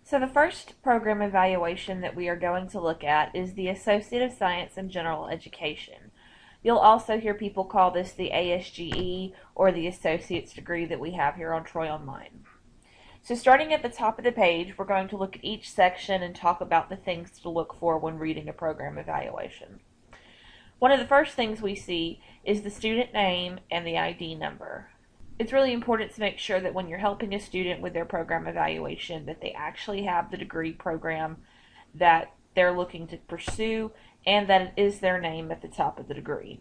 So the first program evaluation that we are going to look at is the Associate of Science in General Education. You'll also hear people call this the ASGE or the associate's degree that we have here on Troy Online. So starting at the top of the page, we're going to look at each section and talk about the things to look for when reading a program evaluation. One of the first things we see is the student name and the ID number. It's really important to make sure that when you're helping a student with their program evaluation that they actually have the degree program that they're looking to pursue and that it is their name at the top of the degree.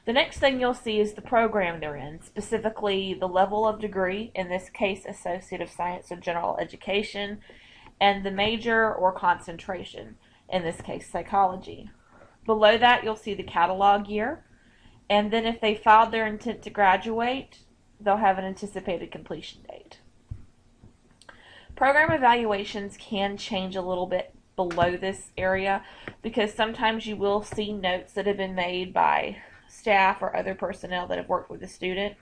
The next thing you'll see is the program they're in, specifically the level of degree, in this case Associate of Science in General Education, and the major or concentration, in this case psychology. Below that you'll see the catalog year, and then if they filed their intent to graduate, they'll have an anticipated completion date. Program evaluations can change a little bit below this area because sometimes you will see notes that have been made by staff or other personnel that have worked with the student.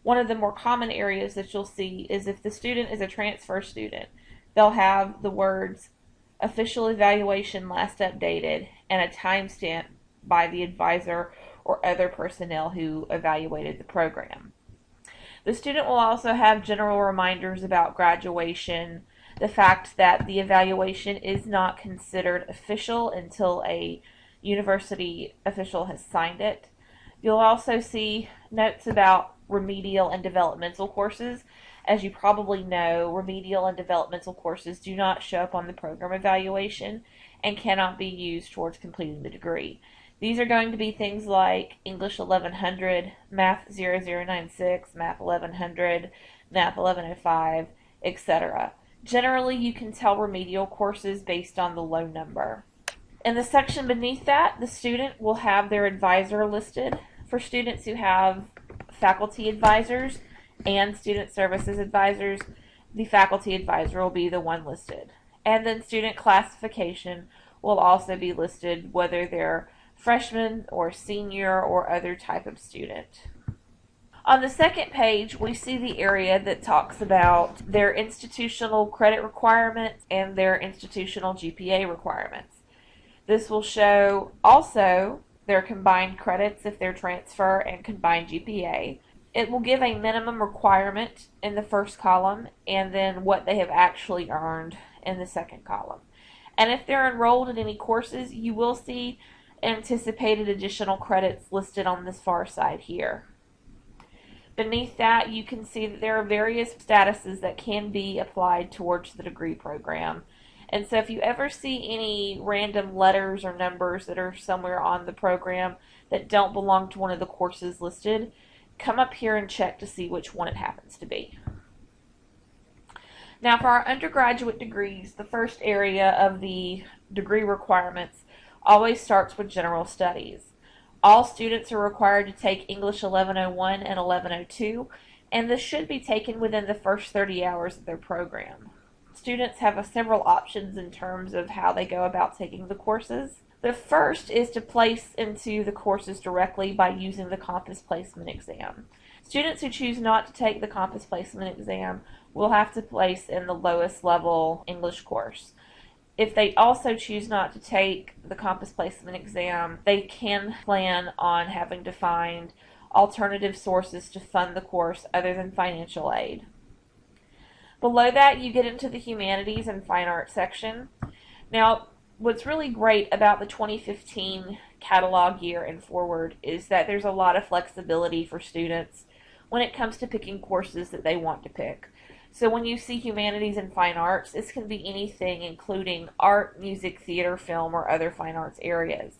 One of the more common areas that you'll see is if the student is a transfer student, they'll have the words official evaluation last updated and a timestamp by the advisor or other personnel who evaluated the program. The student will also have general reminders about graduation, the fact that the evaluation is not considered official until a university official has signed it. You'll also see notes about remedial and developmental courses. As you probably know, remedial and developmental courses do not show up on the program evaluation and cannot be used towards completing the degree. These are going to be things like English 1100, Math 0096, Math 1100, Math 1105, etc. Generally, you can tell remedial courses based on the low number. In the section beneath that, the student will have their advisor listed. For students who have faculty advisors and student services advisors, the faculty advisor will be the one listed. And then student classification will also be listed, whether they're freshman or senior or other type of student. On the second page, we see the area that talks about their institutional credit requirements and their institutional GPA requirements. This will show also their combined credits if they're transfer and combined GPA. It will give a minimum requirement in the first column and then what they have actually earned in the second column. And if they're enrolled in any courses, you will see anticipated additional credits listed on this far side here. Beneath that, you can see that there are various statuses that can be applied towards the degree program. And so if you ever see any random letters or numbers that are somewhere on the program that don't belong to one of the courses listed, come up here and check to see which one it happens to be. Now for our undergraduate degrees, the first area of the degree requirements always starts with general studies. All students are required to take English 1101 and 1102, and this should be taken within the first 30 hours of their program. Students have several options in terms of how they go about taking the courses. The first is to place into the courses directly by using the Compass Placement Exam. Students who choose not to take the Compass Placement Exam will have to place in the lowest level English course. If they also choose not to take the Compass Placement Exam, they can plan on having to find alternative sources to fund the course other than financial aid. Below that, you get into the humanities and fine arts section. Now, what's really great about the 2015 catalog year and forward is that there's a lot of flexibility for students when it comes to picking courses that they want to pick. So when you see humanities and fine arts, this can be anything including art, music, theater, film, or other fine arts areas.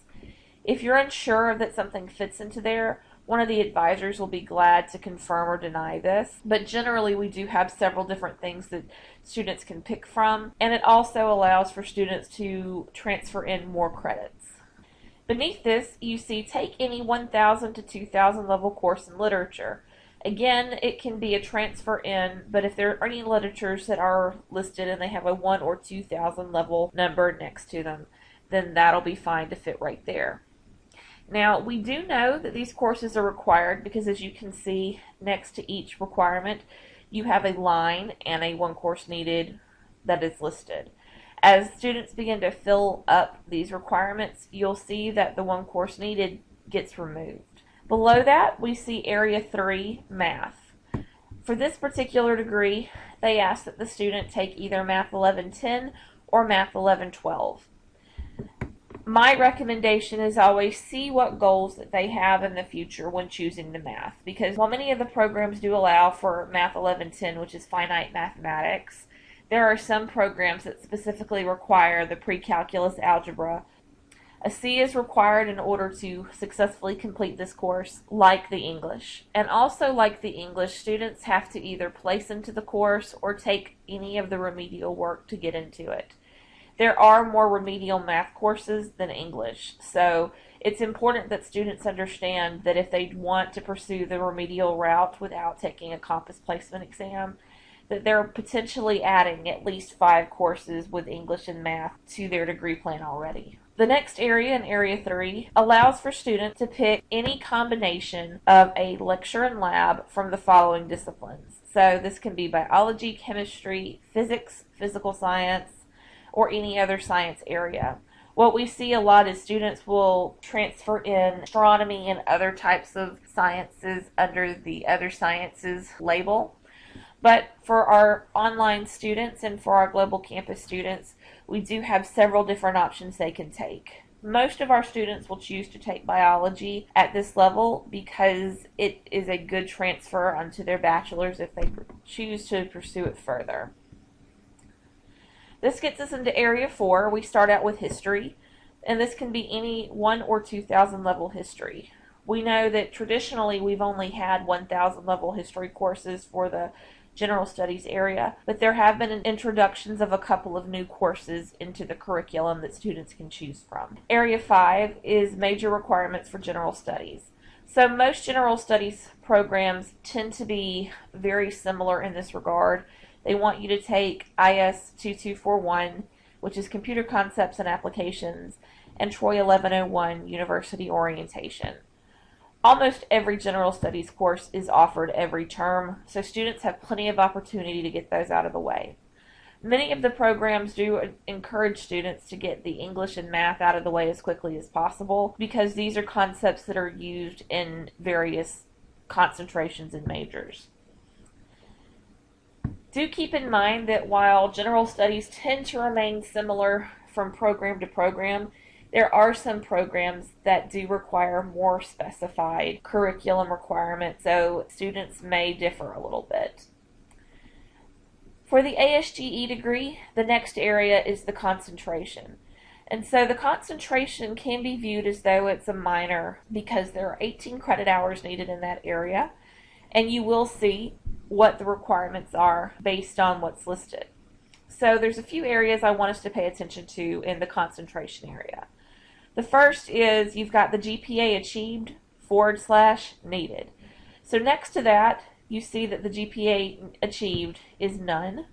If you're unsure that something fits into there, one of the advisors will be glad to confirm or deny this. But generally we do have several different things that students can pick from, and it also allows for students to transfer in more credits. Beneath this, you see take any 1000 to 2000 level course in literature. Again, it can be a transfer in, but if there are any literatures that are listed and they have a 1 or 2000 level number next to them, then that'll be fine to fit right there. Now, we do know that these courses are required because, as you can see next to each requirement, you have a line and a one course needed that is listed. As students begin to fill up these requirements, you'll see that the one course needed gets removed. Below that, we see Area 3, Math. For this particular degree, they ask that the student take either Math 1110 or Math 1112. My recommendation is always see what goals that they have in the future when choosing the math, because while many of the programs do allow for Math 1110, which is finite mathematics, there are some programs that specifically require the pre-calculus algebra. A C is required in order to successfully complete this course, like the English. And also like the English, students have to either place into the course or take any of the remedial work to get into it. There are more remedial math courses than English, so it's important that students understand that if they want to pursue the remedial route without taking a compass placement exam, that they're potentially adding at least 5 courses with English and math to their degree plan already. The next area, in Area 3, allows for students to pick any combination of a lecture and lab from the following disciplines. So this can be biology, chemistry, physics, physical science, or any other science area. What we see a lot is students will transfer in astronomy and other types of sciences under the other sciences label. But for our online students and for our global campus students, we do have several different options they can take. Most of our students will choose to take biology at this level because it is a good transfer onto their bachelor's if they choose to pursue it further. This gets us into Area 4. We start out with history, and this can be any 1 or 2,000 level history. We know that traditionally we've only had 1,000 level history courses for the general studies area, but there have been introductions of a couple of new courses into the curriculum that students can choose from. Area 5 is major requirements for general studies. So most general studies programs tend to be very similar in this regard. They want you to take IS 2241, which is Computer Concepts and Applications, and Troy 1101, University Orientation. Almost every general studies course is offered every term, so students have plenty of opportunity to get those out of the way. Many of the programs do encourage students to get the English and math out of the way as quickly as possible, because these are concepts that are used in various concentrations and majors. Do keep in mind that while general studies tend to remain similar from program to program, there are some programs that do require more specified curriculum requirements, so students may differ a little bit. For the ASGE degree, the next area is the concentration. And so the concentration can be viewed as though it's a minor because there are 18 credit hours needed in that area, and you will see what the requirements are based on what's listed. So there's a few areas I want us to pay attention to in the concentration area. The first is you've got the GPA achieved / needed. So next to that, you see that the GPA achieved is none,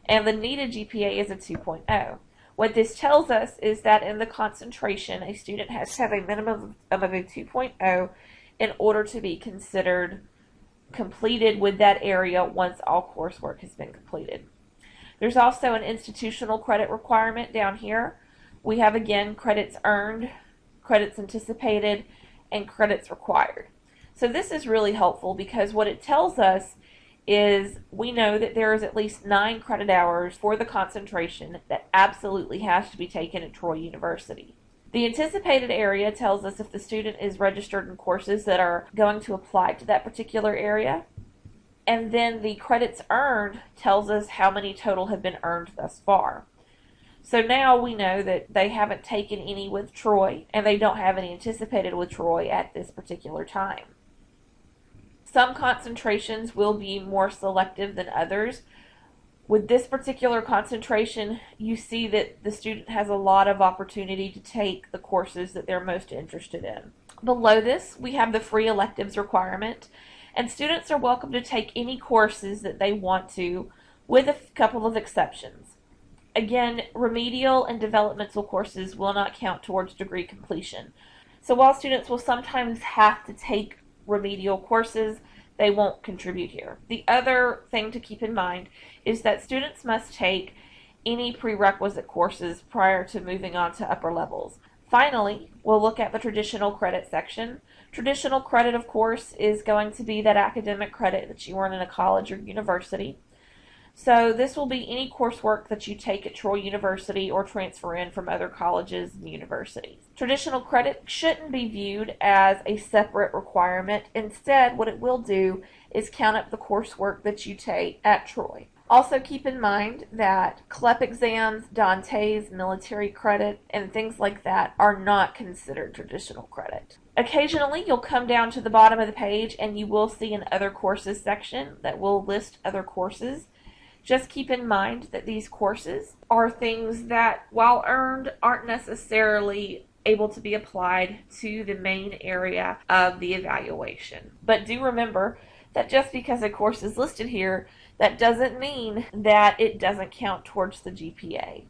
and the needed GPA is a 2.0. What this tells us is that in the concentration, a student has to have a minimum of a 2.0 in order to be considered completed with that area once all coursework has been completed. There's also an institutional credit requirement down here. We have, again, credits earned, credits anticipated, and credits required. So this is really helpful because what it tells us is we know that there is at least 9 credit hours for the concentration that absolutely has to be taken at Troy University. The anticipated area tells us if the student is registered in courses that are going to apply to that particular area. And then the credits earned tells us how many total have been earned thus far. So now we know that they haven't taken any with Troy, and they don't have any anticipated with Troy at this particular time. Some concentrations will be more selective than others. With this particular concentration, you see that the student has a lot of opportunity to take the courses that they're most interested in. Below this, we have the free electives requirement, and students are welcome to take any courses that they want to, with a couple of exceptions. Again, remedial and developmental courses will not count towards degree completion. So while students will sometimes have to take remedial courses, they won't contribute here. The other thing to keep in mind is that students must take any prerequisite courses prior to moving on to upper levels. Finally, we'll look at the traditional credit section. Traditional credit, of course, is going to be that academic credit that you earn in a college or university. So this will be any coursework that you take at Troy University or transfer in from other colleges and universities. Traditional credit shouldn't be viewed as a separate requirement. Instead, what it will do is count up the coursework that you take at Troy. Also keep in mind that CLEP exams, Dante's, military credit, and things like that are not considered traditional credit. Occasionally, you'll come down to the bottom of the page and you will see an other courses section that will list other courses. Just keep in mind that these courses are things that, while earned, aren't necessarily able to be applied to the main area of the evaluation. But do remember that just because a course is listed here, that doesn't mean that it doesn't count towards the GPA.